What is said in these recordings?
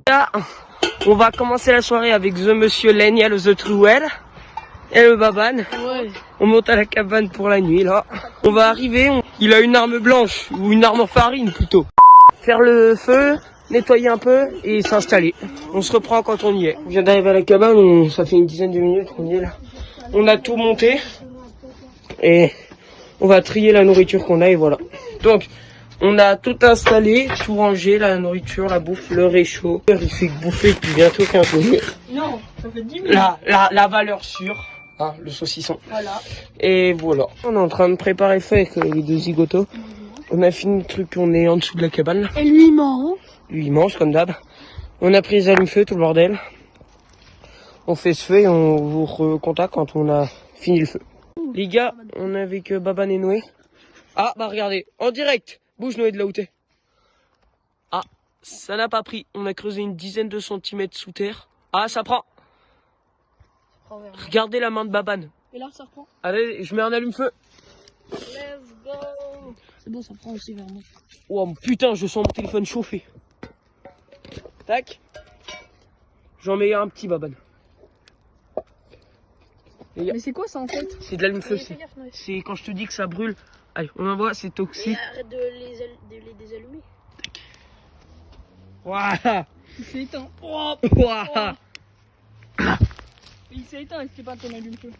Là, on va commencer la soirée avec The Monsieur Leniel, The Truel et le Baban. Ouais. On monte à la cabane pour la nuit là. On va arriver, il a une arme blanche, ou une arme en farine plutôt. Faire le feu, nettoyer un peu et s'installer. On se reprend quand on y est. On vient d'arriver à la cabane, ça fait une dizaine de minutes qu'on y est là. On a tout monté et on va trier la nourriture qu'on a et voilà. Donc, on a tout installé, tout rangé, la nourriture, la bouffe, le réchaud. Il fait que bouffer depuis bientôt 15 minutes. Non, ça fait 10 minutes. La valeur sûre, hein, le saucisson. Voilà. Et voilà. On est en train de préparer le feu avec les deux zigotos. On a fini le truc, on est en dessous de la cabane. Et lui il mange. Lui il mange comme d'hab. On a pris les allumes-feu, tout le bordel. On fait ce feu et on vous recontacte quand on a fini le feu. Les gars, on est avec Baban et Noé. Ah bah regardez, en direct. Bouge Noé de là où t'es. Ah, ça n'a pas pris. On a creusé une dizaine de centimètres sous terre. Ah, ça prend. Regardez la main de Baban. Et là ça reprend. Allez, je mets un allume-feu. Let's go. C'est bon, ça prend aussi vers moi. Oh putain, je sens mon téléphone chauffer. Tac. J'en mets un petit Baban. Mais c'est quoi ça en fait? C'est de l'allume-feu. C'est quand je te dis que ça brûle. Allez, on envoie, c'est toxique. Arrête de les désallumer. Voilà. Il s'est éteint. Oh, Il s'est éteint, c'était pas ton allume-feu.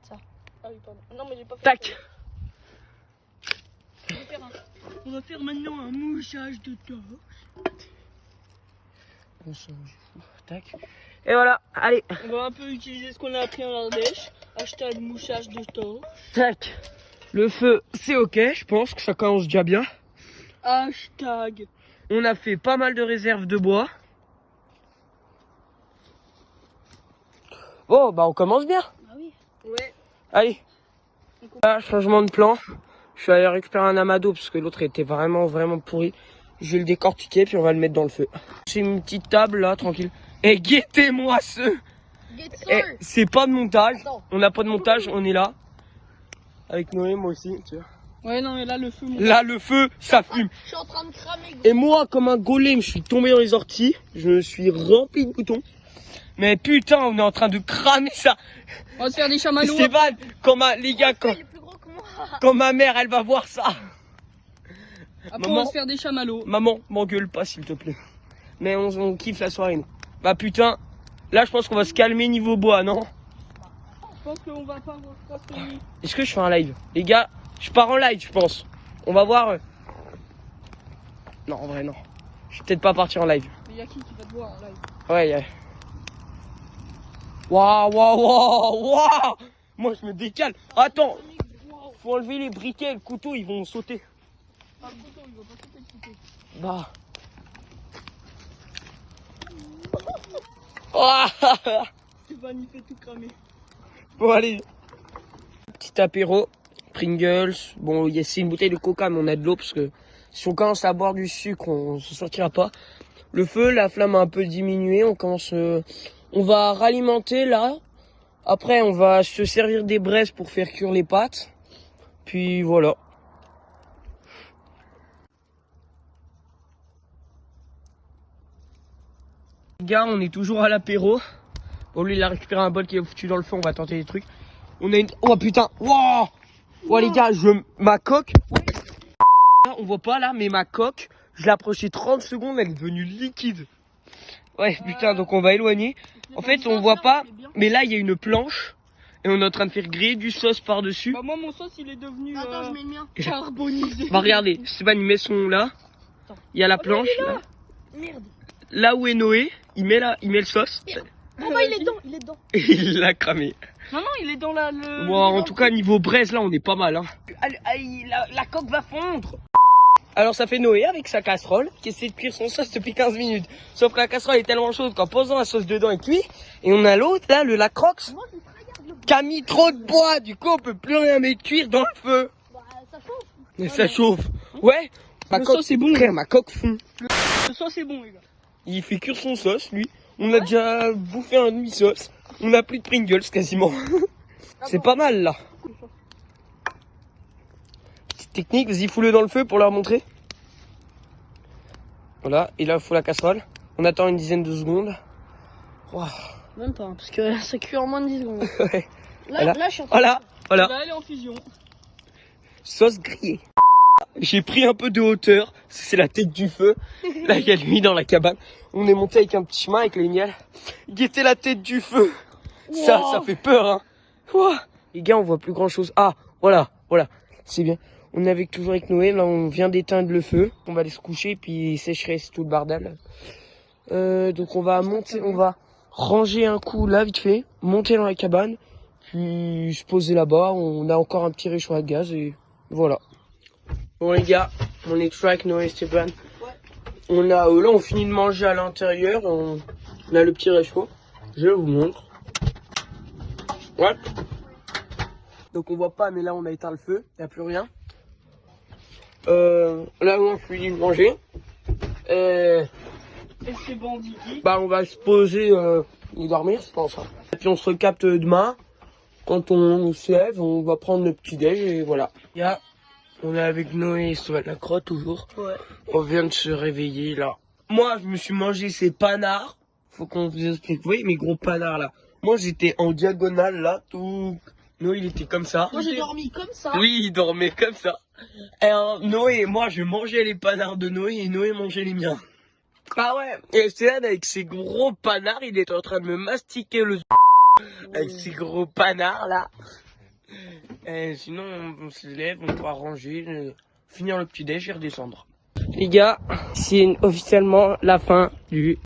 Ça. Ah oui, pardon. Non, mais j'ai pas fait. Tac. On va faire maintenant un mouchage de torche. Tac. Et voilà, allez. On va un peu utiliser ce qu'on a appris en Ardèche. Hashtag mouchage de torche. Tac. Le feu, c'est ok, je pense que ça commence déjà bien. Hashtag. On a fait pas mal de réserves de bois. Oh, bah on commence bien. Ah oui. Ouais. Allez. Là, changement de plan. Je suis allé récupérer un amas d'eau parce que l'autre était vraiment pourri. Je vais le décortiquer puis on va le mettre dans le feu. C'est une petite table là, tranquille. Et guettez-moi ce. C'est pas de montage. Attends. On n'a pas de montage, on est là. Avec Noé, moi aussi, tu vois. Ouais, non, mais là, le feu. Là, le feu, ça fume. Je suis en train de cramer. Et moi, comme un golem, je suis tombé dans les orties. Je me suis rempli de boutons. Mais putain, on est en train de cramer ça. On va se faire des chamallows. Stéphane, les gars, quand ma mère, elle va voir ça. Après, maman, on va se faire des chamallows. Maman, m'engueule pas, s'il te plaît. Mais on kiffe la soirée, nous. Bah putain, là, je pense qu'on va se calmer niveau bois, non? Je pense qu'on va pas voir ça. Est-ce que je fais un live? Les gars, je pars en live, je pense. On va voir. Non, en vrai, non. Je vais peut-être pas partir en live. Mais y'a qui va te voir en live? Ouais, y'a. Waouh. Moi, je me décale. Attends. Faut enlever les briquets, le couteau, ils vont sauter. Ah, le couteau, il va pas sauter le couteau. Bah. Stéphane, il fait tout cramer. Bon, allez. Petit apéro. Pringles. Bon, c'est une bouteille de coca, mais on a de l'eau parce que si on commence à boire du sucre, on se sortira pas. Le feu, la flamme a un peu diminué. On va ralimenter là. Après, on va se servir des braises pour faire cuire les pâtes. Puis voilà. Les gars, on est toujours à l'apéro. Bon, lui, il a récupéré un bol qui est foutu dans le feu. On va tenter des trucs. On a une... Oh putain. Wow. Oh les gars, ma coque. Là, on voit pas là, mais ma coque, je l'ai approchée 30 secondes, elle est devenue liquide. Ouais, putain, donc on va éloigner. En fait, on voit pas, mais là, il y a une planche. Et on est en train de faire griller du sauce par-dessus. Bah moi, mon sauce, il est devenu attends, je mets le mien. Carbonisé. Bah regardez, Stéphane, il met son là. Il y a la planche là. Merde. Là où est Noé, il met le sauce. Oh bah il est dedans, il est dedans. Et il l'a cramé. Non, il est dans le... Bon, en tout cas, niveau braise, là, on est pas mal. Hein. La coque va fondre. Alors, ça fait Noé avec sa casserole qui essaie de cuire son sauce depuis 15 minutes. Sauf que la casserole est tellement chaude qu'en posant la sauce dedans, elle cuit. Et on a l'autre, là, le Lacroix, qui a mis trop de bois. Du coup, on peut plus rien mettre cuire dans le feu. Bah, ça chauffe. Mais ça chauffe. Ouais. Le sauce, c'est bon. Frère, ma coque fond. Le sauce, c'est bon, les gars. Il fait cuire son sauce, lui. On a déjà bouffé un demi-sauce. On a plus de Pringles, quasiment. C'est pas mal, là. petite technique. Vas-y, fous-le dans le feu pour leur montrer. Voilà, et là, il faut la casserole. On attend une dizaine de secondes. Wow. Même pas, parce que ça cuit en moins de 10 secondes. Ouais. Là, je suis en train Voilà. Là, elle est en fusion. Sauce grillée. J'ai pris un peu de hauteur. C'est la tête du feu. Là, il y a lui dans la cabane. On est monté avec un petit chemin avec les miels. Guettez la tête du feu. Wow. Ça fait peur, hein. Wow. Les gars, on voit plus grand chose. Ah, voilà. C'est bien. On est toujours avec Noé. Là, on vient d'éteindre le feu. On va aller se coucher, puis sécheresse, tout le bordel. Donc, on va monter, on va ranger un coup là, vite fait. Monter dans la cabane. Puis se poser là-bas. On a encore un petit réchaud à gaz et voilà. Bon les gars, on est toujours avec Noé et Stéphane. Ouais. On a là on finit de manger à l'intérieur, on a le petit réchaud. Je vous montre. Ouais. Donc on voit pas mais là on a éteint le feu, il n'y a plus rien. Là où on finit de manger. Et c'est bandit. Bah on va se poser et dormir je pense. Hein. Et puis on se recapte demain. Quand on se lève, on va prendre le petit déj et voilà. On est avec Noé et Stéphane la crotte toujours. Ouais. On vient de se réveiller là. Moi, je me suis mangé ces panards. Faut qu'on vous explique. Vous voyez mes gros panards là. Moi, j'étais en diagonale là. Tout. Noé, il était comme ça. Moi, j'ai dormi comme ça. Oui, il dormait comme ça. Et Noé et moi, je mangeais les panards de Noé et Noé mangeait les miens. Ah ouais. Et Stéphane avec ses gros panards, il est en train de me mastiquer le avec ses gros panards là. Et sinon on se lève, on pourra ranger, finir le petit déj et redescendre. Les gars, c'est officiellement la fin du